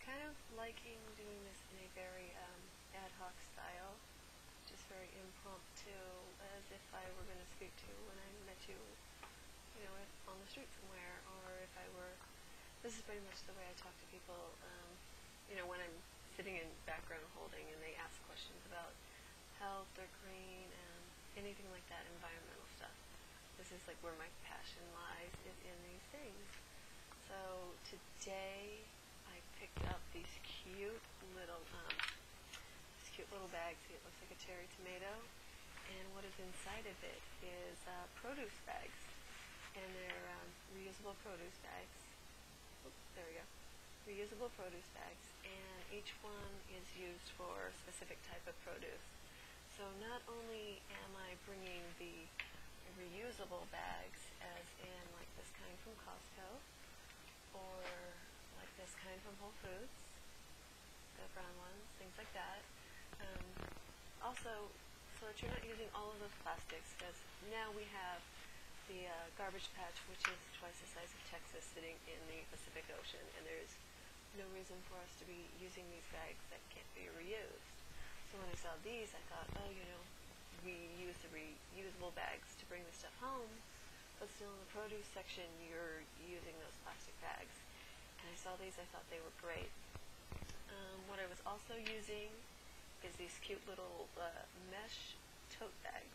kind of liking doing this in a very ad hoc style, just very impromptu, as if I were going to speak to when I met you, on the street somewhere, or if I were. This is pretty much the way I talk to people, when I'm sitting in background holding and they ask questions about health or green and anything like that, environmental stuff. This is like where my passion lies, is in these things. So today I picked up these cute little bags. See, it looks like a cherry tomato, and what is inside of it is produce bags, and they're reusable produce bags. Oops, there we go. Reusable produce bags, and each one is used for a specific type of produce. So not only am I bringing the reusable bags, as in like this kind from Costco, or like this kind from Whole Foods, the brown ones, things like that. Also, so that you're not using all of those plastics, because now we have the garbage patch, which is twice the size of Texas, sitting in the Pacific Ocean, and there's no reason for us to be using these bags that can't be reused. So when I saw these, I thought, we use the reusable bags to bring the stuff home, but still in the produce section, you're using those plastic bags. And I saw these, I thought they were great. What I was also using is these cute little mesh tote bags,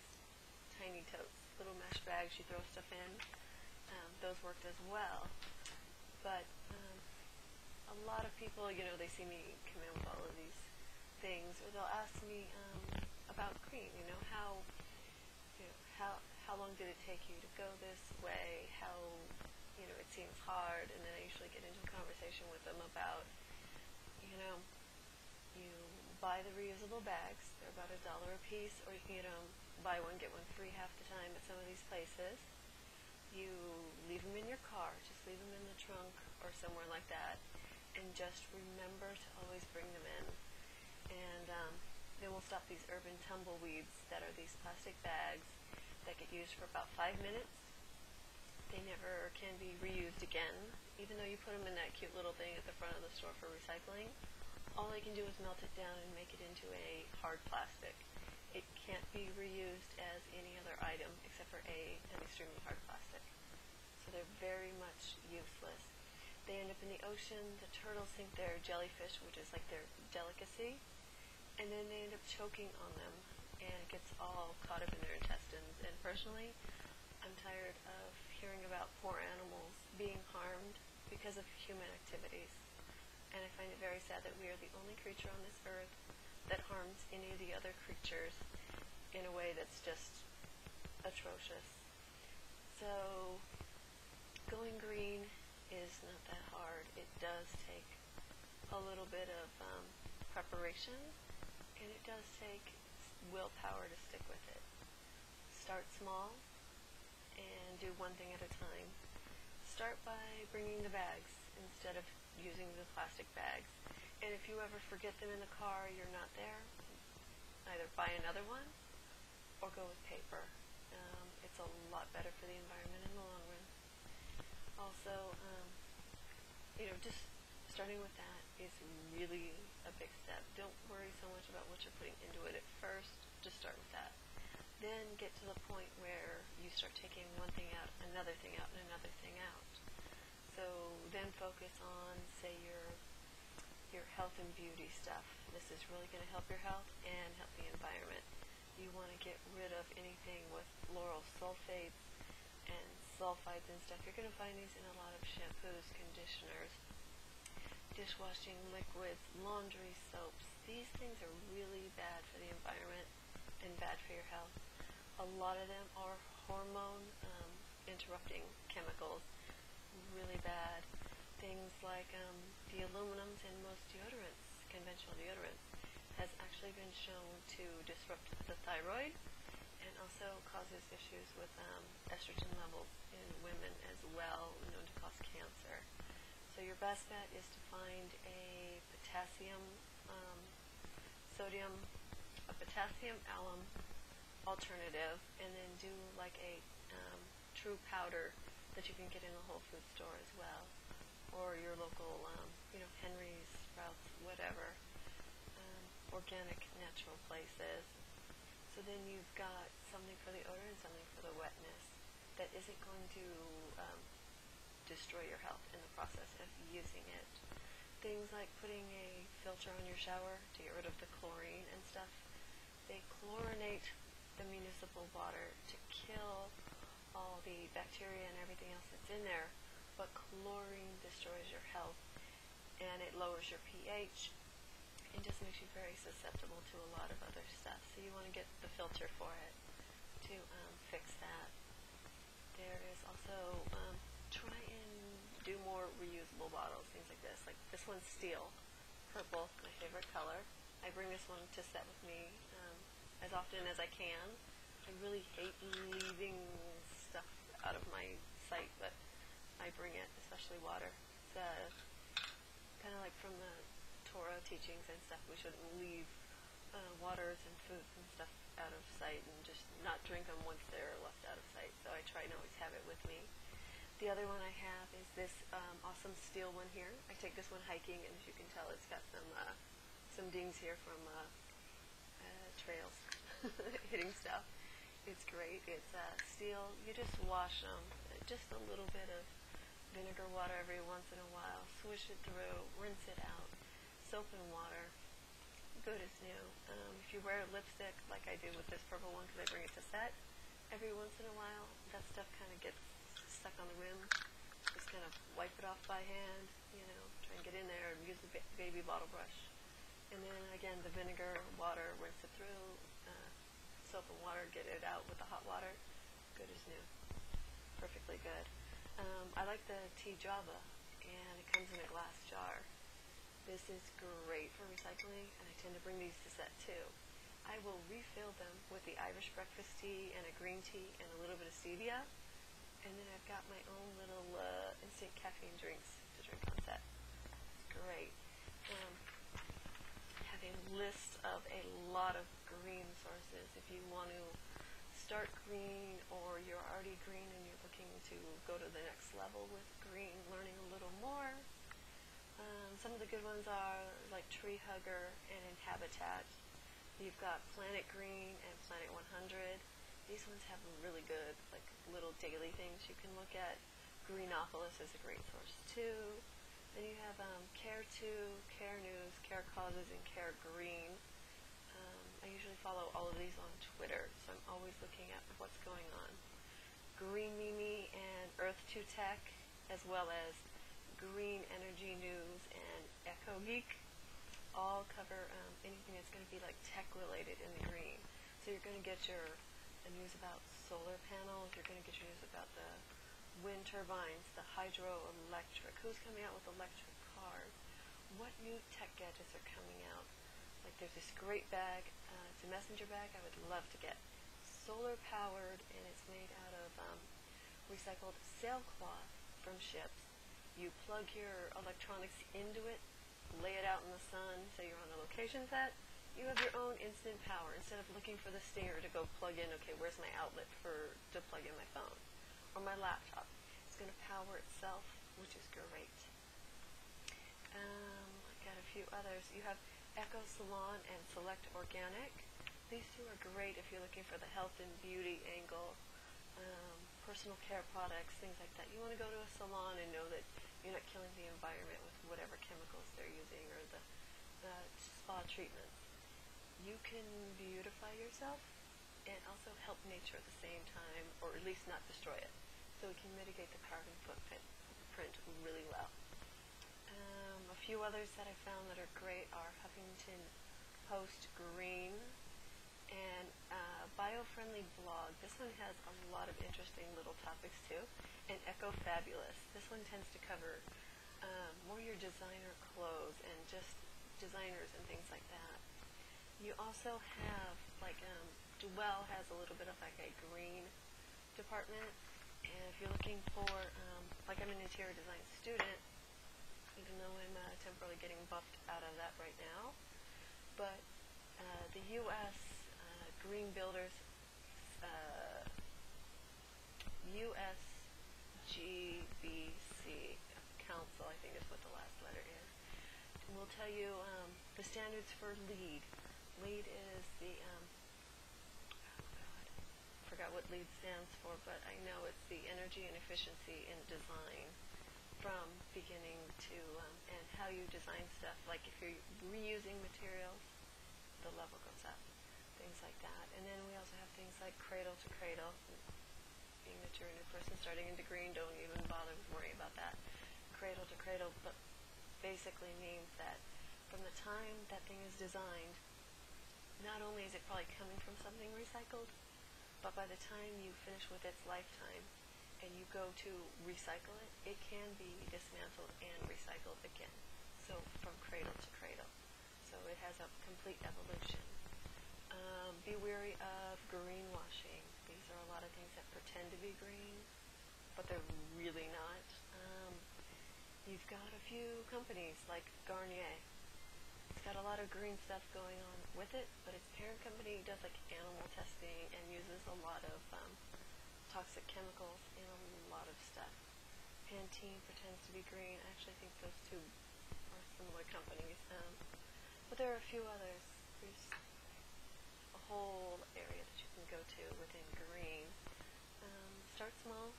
tiny totes, little mesh bags you throw stuff in. Those worked as well. But a lot of people, they see me come in with all of these things, or they'll ask me about green. How long did it take you to go this way? How, it seems hard, and then I usually get into a conversation with them about, you buy the reusable bags. They're about $1 a piece, or you can buy one, get one free half the time at some of these places. You leave them in your car, just leave them in the trunk or somewhere like that, and just remember to always bring them in. And then we'll stop these urban tumbleweeds that are these plastic bags that get used for about 5 minutes. They never can be reused again, even though you put them in that cute little thing at the front of the store for recycling. All they can do is melt it down and make it into a hard plastic. It can't be reused as any other item except for an extremely hard plastic. So they're very much useless. They end up in the ocean. The turtles think they're jellyfish, which is like their delicacy, and then they end up choking on them, and it gets all caught up in their intestines. And personally, I'm tired of hearing about poor animals being harmed because of human activities. And I find it very sad that we are the only creature on this earth that harms any of the other creatures in a way that's just atrocious. So going green is not that hard. It does take a little bit of preparation, and it does take willpower to stick with it. Start small and do one thing at a time. Start by bringing the bags instead of using the plastic bags. And if you ever forget them in the car, you're not there, either buy another one or go with paper. It's a lot better for the environment in the long run. Also, just starting with that is really a big step. Don't worry so much about what you're putting into it at first. Just start with that. Then get to the point where you start taking one thing out, another thing out, and another thing out. So then focus on, say, your health and beauty stuff. This is really going to help your health and help the environment. You want to get rid of anything with lauryl sulfates and sulfides and stuff. You're going to find these in a lot of shampoos, conditioners, dishwashing liquids, laundry soaps. These things are really bad for the environment and bad for your health. A lot of them are hormone interrupting chemicals. Really bad. Things like the aluminums in most deodorants, conventional deodorants, has actually been shown to disrupt the thyroid and also causes issues with estrogen levels in women as well, known to cause cancer. So your best bet is to find a potassium alum alternative, and then do like a true powder that you can get in the Whole Foods store as well, or your local Henry's sprouts, whatever, organic, natural places. So then you've got something for the odor and something for the wetness that isn't going to destroy your health in the process of using it. Things like putting a filter on your shower to get rid of the chlorine and stuff. They chlorinate the municipal water to kill all the bacteria and everything else that's in there, but chlorine destroys your health and it lowers your pH and just makes you very susceptible to a lot of other stuff. So you want to get the filter for it to fix that. There is also try and do more reusable bottles, things like this. Like this one's steel, purple, my favorite color. I bring this one to set with me as often as I can. I really hate leaving stuff out of my sight, but I bring it, especially water. It's kind of like from the Torah teachings and stuff. We shouldn't leave waters and foods and stuff out of sight and just not drink them once they're left out of sight. So I try and always have it with me. The other one I have is this awesome steel one here. I take this one hiking, and as you can tell, it's got some dings here from trails hitting stuff. It's great. It's steel. You just wash them. Just a little bit of vinegar water every once in a while. Swish it through. Rinse it out. Soap and water. Good as new. If you wear lipstick, like I do with this purple one because I bring it to set, every once in a while, that stuff kind of gets stuck on the rim. Just kind of wipe it off by hand, try and get in there and use the baby bottle brush. And then again, the vinegar, water, rinse it through, soap and water, get it out with the hot water. Good as new. Perfectly good. I like the tea Java, and it comes in a glass jar. This is great for recycling, and I tend to bring these to set too. I will refill them with the Irish breakfast tea and a green tea and a little bit of stevia, and then I've got my own little instant caffeine drinks to drink on set. It's great. Have a list of a lot of green sources. If you want to start green, or you're already green and you're looking to go to the next level with green, learning a little more. Some of the good ones are like Tree Hugger and Inhabitat. You've got Planet Green and Planet 100. These ones have really good like little daily things you can look at. Greenopolis is a great source too. Then you have Care 2, Care News, Care Causes, and Care Green. I usually follow all of these on Twitter, so I'm always looking at what's going on. Green Mimi and Earth 2 Tech, as well as Green Energy News and Echo Geek, all cover anything that's going to be like tech related in the green. So you're going to get your news about solar panels, you're going to get your news about the wind turbines, the hydroelectric, who's coming out with electric cars, what new tech gadgets are coming out. Like there's this great bag, it's a messenger bag I would love to get. Solar powered, and it's made out of recycled sailcloth from ships. You plug your electronics into it, lay it out in the sun, so you're on a location set. You have your own instant power instead of looking for the stinger to go plug in. Okay, where's my outlet to plug in my phone or my laptop? It's going to power itself, which is great. I've got a few others. You have Echo Salon and Select Organic. These two are great if you're looking for the health and beauty angle. Personal care products, things like that. You want to go to a salon and know that you're not killing the environment with whatever chemicals they're using or the spa treatments. You can beautify yourself and also help nature at the same time, or at least not destroy it. So it can mitigate the carbon footprint really well. A few others that I found that are great are Huffington Post Green and Bio-Friendly Blog. This one has a lot of interesting little topics too. And Eco Fabulous. This one tends to cover more your designer clothes and just designers and things like that. You also have like Dwell has a little bit of like a green department. And if you're looking for like I'm an interior design student, even though I'm temporarily getting buffed out of that right now, but the U.S. Green Builders USGBC Council, I think is what the last letter is, We'll tell you the standards for LEED. LEED is the, oh God, I forgot what LEED stands for, but I know it's the energy and efficiency in design from beginning to, and how you design stuff. Like if you're reusing materials, the level goes up, things like that. And then we also have things like cradle to cradle. Being that you're a new person starting into green, don't even bother worrying about that. Cradle to cradle, but basically means that from the time that thing is designed, not only is it probably coming from something recycled, but by the time you finish with its lifetime and you go to recycle it, it can be dismantled and recycled again. So from cradle to cradle. So it has a complete evolution. Be wary of greenwashing. These are a lot of things that pretend to be green, but they're really not. You've got a few companies like Garnier. It's got a lot of green stuff going on with it, but its parent company does like animal testing and uses a lot of toxic chemicals in a lot of stuff. Pantene pretends to be green. I actually think those two are similar companies. But there are a few others. There's a whole area that you can go to within green. Start small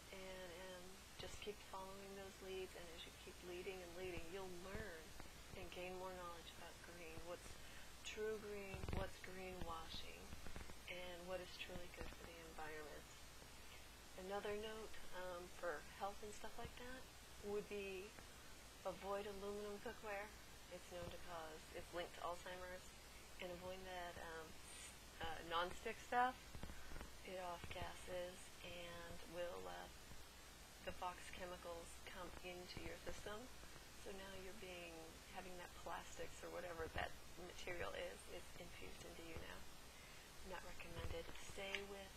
and just keep following those leads, and as you keep leading and leading, you'll learn and gain more knowledge about green. What's true green, what's greenwashing, and what is truly good for the environment. Another note for health and stuff like that would be avoid aluminum cookware. It's known to cause, it's linked to Alzheimer's, and avoid that non-stick stuff. It off gases and will, the box chemicals come into your system. So now you're having that plastics or whatever that material is infused into you now. Not recommended. Stay with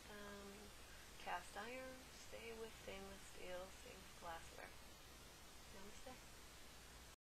cast iron, stay with stainless steel, stay with glassware. Namaste.